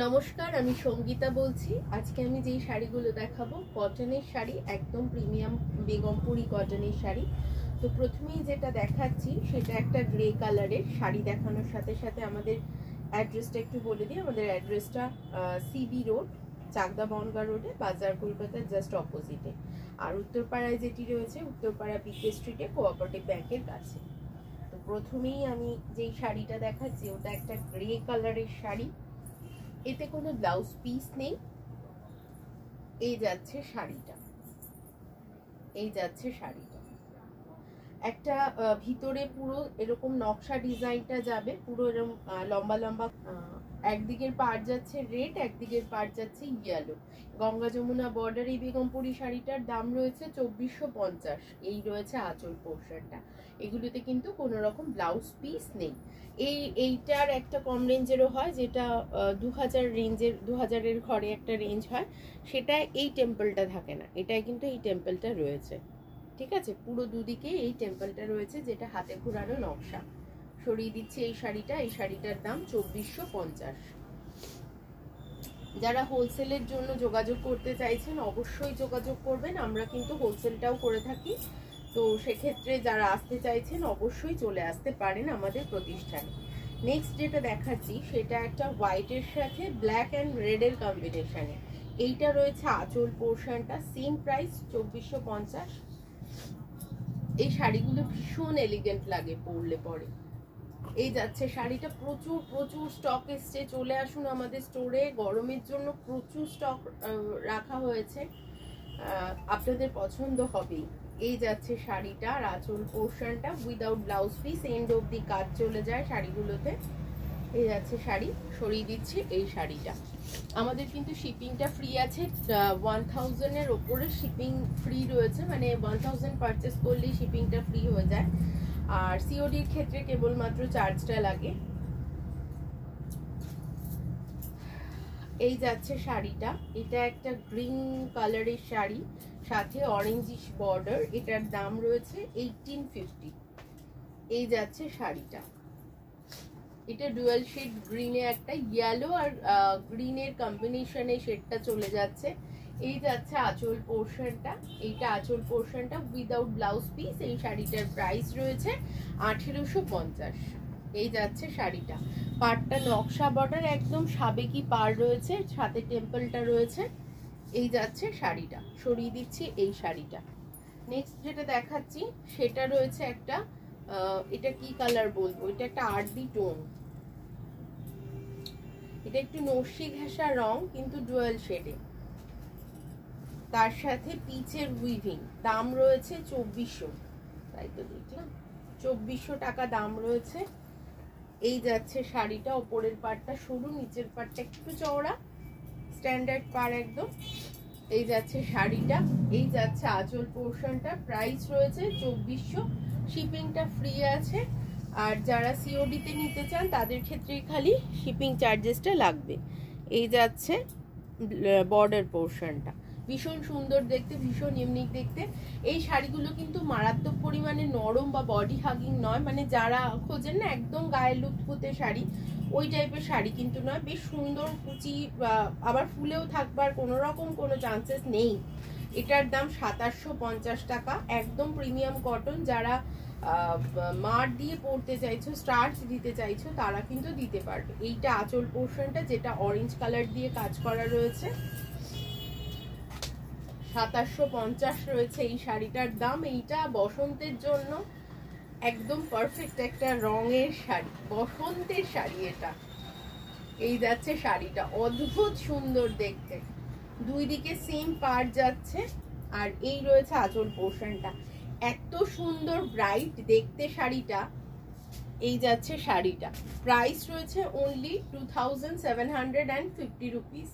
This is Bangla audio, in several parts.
নমস্কার, আমি সঙ্গীতা বলছি। আজকে আমি যেই শাড়িগুলো দেখাবো কটনের শাড়ি, একদম প্রিমিয়াম বেগমপুরি কটনের শাড়ি। তো প্রথমেই যেটা দেখাচ্ছি সেটা একটা গ্রে কালারের শাড়ি। দেখানোর সাথে সাথে আমাদের অ্যাড্রেসটা একটু বলে দিই। আমাদের অ্যাড্রেসটা সিবি রোড, চাকদা বনগা রোডে, বাজার কলকাতার জাস্ট অপোজিটে। আর উত্তরপাড়ায় যেটি রয়েছে, উত্তরপাড়া পিকে স্ট্রিটে কোঅপারেটিভ ব্যাংকের কাছে। তো প্রথমেই আমি যেই শাড়িটা দেখাচ্ছি ওটা একটা গ্রে কালারের শাড়ি। এতে কোনো ব্লাউজ পিস নেই। এই যাচ্ছে শাড়িটা, একটা ভিতরে পুরো এরকম নকশা ডিজাইনটা যাবে, পুরো এরকম লম্বা লম্বা। একদিকের পাড় যাচ্ছে রেড, একদিকের পাড় যাচ্ছে ইয়েলো। গঙ্গা যমুনা বর্ডার এই বেগমপুরি শাড়িটার দাম রয়েছে 2450। এই রয়েছে আঁচল পোর্শনটা। এগুলোতে কিন্তু কোনো রকম ব্লাউজ পিস নেই। এইটার একটা কম রেঞ্জেরও হয়, যেটা 2000 রেঞ্জের, 2000-এর ঘরে একটা রেঞ্জ হয়, সেটা এই টেম্পলটা থাকে না। এটাই কিন্তু এই টেম্পলটা রয়েছে, ঠিক আছে। পুরো দুদিকে এই টেম্পলটা রয়েছে, যেটা হাতে ঘোরানো নকশা। সরিয়ে দিচ্ছি এই শাড়িটা। এই শাড়িটার দাম 2450। যারা হোলসেলের জন্য যোগাযোগ করতে চাইছেন অবশ্যই যোগাযোগ করবেন। আমরা কিন্তু হোলসেলটাও করে থাকি। তো সেক্ষেত্রে যারা আসতে চাইছেন অবশ্যই চলে আসতে পারেন আমাদের প্রতিষ্ঠানে। নেক্সট যেটা দেখাচ্ছি সেটা একটা হোয়াইটের সাথে ব্ল্যাক অ্যান্ড রেডের কম্বিনেশনে। এইটা রয়েছে আঁচল পোর্শনটা, সেম প্রাইস 2450। এই শাড়িগুলো ভীষণ এলিগেন্ট লাগে পরলে পরে। এই যাচ্ছে শাড়িটা। প্রচুর প্রচুর স্টক এসছে, চলে আসুন আমাদের স্টোরে। গরমের জন্য প্রচুর স্টক রাখা হয়েছে, আপনাদের পছন্দ হবেই। এই যাচ্ছে শাড়িটা, আর আঁচল পোর্শনটা উইদাউট ব্লাউজ পিস, এন্ড অবধি কাজ চলে যায় শাড়িগুলোতে। এই যাচ্ছে শাড়ি। সরিয়ে দিচ্ছি এই শাড়িটা। আমাদের কিন্তু শিপিংটা ফ্রি আছে। 1000-এর ওপরে শিপিং ফ্রি রয়েছে, মানে 1000 পারচেস করলেই শিপিংটা ফ্রি হয়ে যায়। আর সিওডির ক্ষেত্রে কেবলমাত্র চার্জটা লাগে। এই যাচ্ছে শাড়িটা। এটা একটা গ্রিন কালারের শাড়ি, সাথে অরেঞ্জিশ বর্ডার। এটার দাম রয়েছে 1850। এই যাচ্ছে শাড়িটা। এটা ডুয়াল শেড গ্রিনে, একটা ইয়েলো আর গ্রিনের কম্বিনেশনে শেডটা চলে যাচ্ছে। এই যাচ্ছে আঁচল পোর্শনটা। এইটা আঁচল পোর্শনটা উইদাউট ব্লাউজ পিস। এই শাড়িটার প্রাইস রয়েছে 1850। এই যাচ্ছে শাড়িটা। পাড়টা নকশা বর্ডার, একদম সাবেকি পাড় রয়েছে, সাথে টেম্পলটা রয়েছে। এই যাচ্ছে শাড়িটা। সরিয়ে দিচ্ছি এই শাড়িটা। নেক্সট যেটা দেখাচ্ছি সেটা রয়েছে একটা, এটা কি কালার বলবো, এটা একটা আর্দি টোন। এটা একটু নস্যি ঘেঁষা রং, কিন্তু ডুয়াল শেডে, তার সাথে পিচের উইভিং। দাম রয়েছে 2400। তাই তো দেখলাম 2400 টাকা দাম রয়েছে। এই যাচ্ছে শাড়িটা। ওপরের পাড়টা সরু, নিচের পাড়টা একটু চওড়া, স্ট্যান্ডার্ড পাড় একদম। এই যাচ্ছে শাড়িটা। এই যাচ্ছে আঁচল পোর্শনটা। প্রাইস রয়েছে 2400। শিপিংটা ফ্রি আছে। আর যারা সিওডিতে নিতে চান তাদের ক্ষেত্রে খালি শিপিং চার্জেসটা লাগবে। এই যাচ্ছে বর্ডার পোর্শনটা। ভীষণ সুন্দর দেখতে, ভীষণ ইউনিক দেখতে। এই শাড়িগুলো কিন্তু মারাত্মক পরিমাণে নরম বা বডি হাগিং নয়, মানে যারা খোঁজেন না একদম গায়ে লুৎপুতে শাড়ি, ওই টাইপের শাড়ি কিন্তু নয়। বেশ সুন্দর কুচি, আবার ফুলেও থাকবার কোনো রকম কোনো চান্সেস নেই। এটার দাম 2750 টাকা। একদম প্রিমিয়াম কটন। যারা মার দিয়ে পরতে চাইছো, স্টার্চ দিতে চাইছো, তারা কিন্তু দিতে পারবে। এইটা আঁচল পোর্শনটা, যেটা অরেঞ্জ কালার দিয়ে কাজ করা রয়েছে। 2750 রয়েছে এই শাড়িটার দাম। এইটা বসন্তের জন্য একদম পারফেক্ট একটা রঙের শাড়ি, বসন্তের শাড়ি এটা। এই যাচ্ছে শাড়িটা, অদ্ভুত সুন্দর দেখতে। দুই দিকে সেম পাড় যাচ্ছে। আর এই রয়েছে আঁচল পোর্শনটা। এত সুন্দর ব্রাইট দেখতে শাড়িটা। এই যাচ্ছে শাড়িটা। প্রাইস রয়েছে অনলি 2750 রুপিস।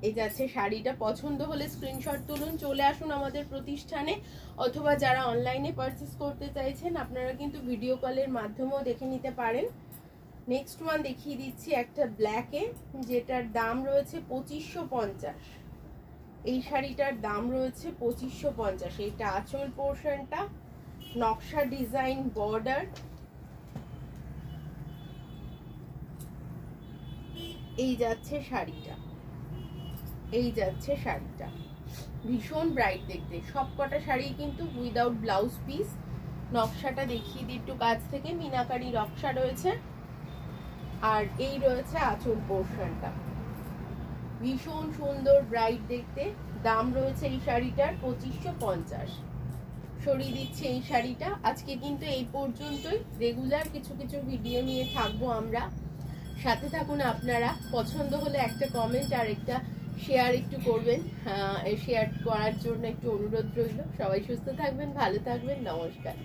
এই যাচ্ছে শাড়িটা। পছন্দ হলে স্ক্রিনশট তুলুন, চলে আসুন আমাদের প্রতিষ্ঠানে। অথবা যারা অনলাইনে পারচেস করতে চাইছেন আপনারা কিন্তু ভিডিও কলের মাধ্যমেও দেখে নিতে পারেন। নেক্সট ওয়ান দেখিয়ে দিচ্ছি একটা ব্ল্যাকে, যেটার দাম রয়েছে 2550। এই শাড়িটার দাম রয়েছে 2550। এইটা আঁচল পোর্শনটা, নকশা ডিজাইন বর্ডার। এই যাচ্ছে শাড়িটা, এই যাচ্ছে শাড়িটা, ভীষণ ব্রাইট দেখতে। সবকটা শাড়ি কিন্তু উইদাউট ব্লাউজ পিস। নকশাটা দেখিয়ে দিই একটু কাছ থেকে, মিনাকারি নকশা রয়েছে। আর এই রয়েছে আঁচল পোর্শনটা, ভীষণ সুন্দর ব্রাইট দেখতে। দাম রয়েছে এই শাড়িটার 2550। সরিয়ে দিচ্ছে এই শাড়িটা। আজকে কিন্তু এই পর্যন্তই। রেগুলার কিছু কিছু ভিডিও নিয়ে থাকবো আমরা, সাথে থাকুন আপনারা। পছন্দ হলে একটা কমেন্ট আর একটা শেয়ার একটু করবেন, শেয়ার করার জন্য একটু অনুরোধ রইল। সবাই সুস্থ থাকবেন, ভালো থাকবেন, নমস্কার।